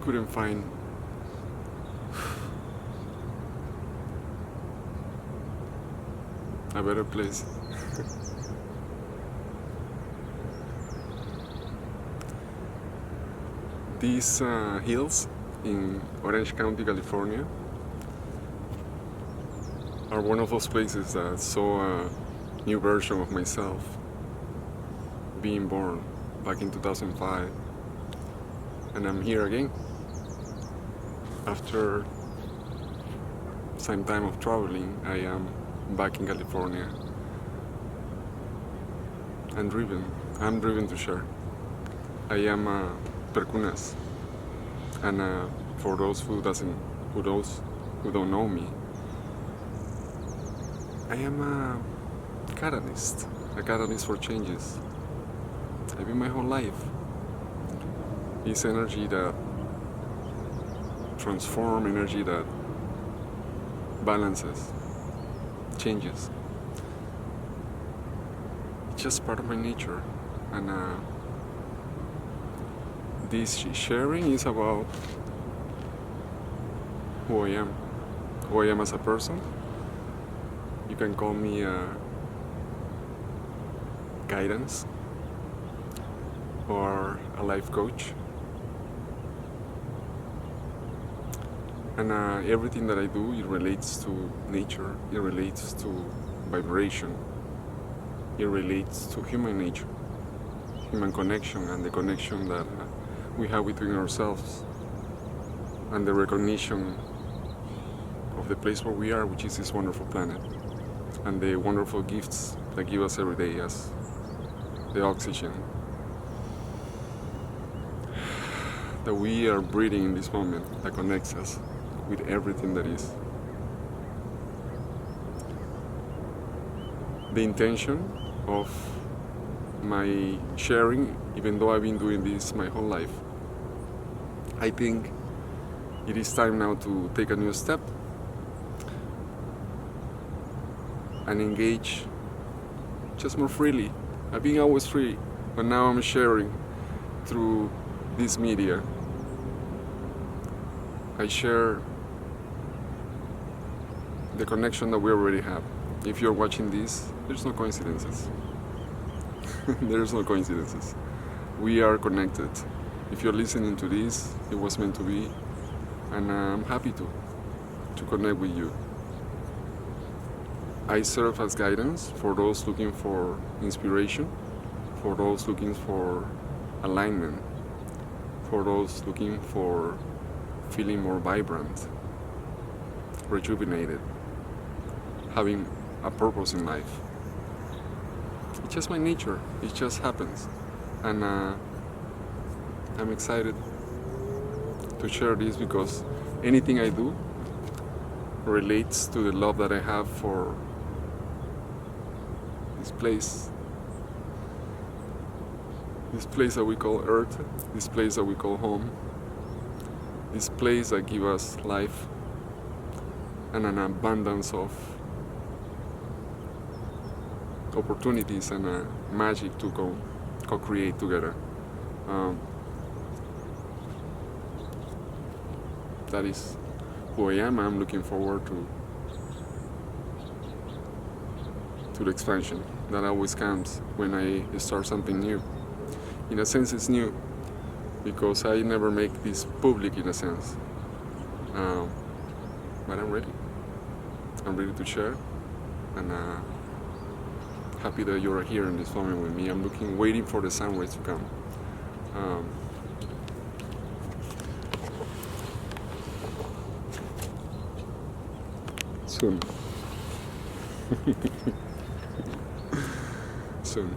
couldn't find a better place. These hills in Orange County, California are one of those places that saw a new version of myself being born back in 2005, and I'm here again after some time of traveling. I am back in California and I'm driven to share. I am Perkunas, and for those who don't know me, I am a catalyst for changes. I've been my whole life. This energy that transforms, energy that balances, changes. It's just part of my nature, and this sharing is about who I am as a person. You can call me a guidance or a life coach, and everything that I do, it relates to nature, it relates to vibration, it relates to human nature, human connection, and the connection that we have between ourselves, and the recognition of the place where we are, which is this wonderful planet, and the wonderful gifts that give us every day, as the oxygen that we are breathing in this moment, that connects us with everything that is. The intention of my sharing, even though I've been doing this my whole life, I think it is time now to take a new step and engage just more freely. I've been always free, but now I'm sharing through this media. I share the connection that we already have. If you're watching this, there's no coincidences. There's no coincidences. We are connected. If you're listening to this, it was meant to be, and I'm happy to connect with you. I serve as guidance for those looking for inspiration, for those looking for alignment, for those looking for feeling more vibrant, rejuvenated, having a purpose in life. It's just my nature, it just happens, and I'm excited to share this because anything I do relates to the love that I have for this place that we call Earth, this place that we call home, this place that gives us life and an abundance of opportunities and magic to co-create together. That is who I am. I'm looking forward to the expansion that always comes when I start something new. In a sense, it's new because I never make this public, in a sense. But I'm ready. I'm ready to share, and happy that you're here in this moment with me. I'm waiting for the sunrise to come. Soon. Soon.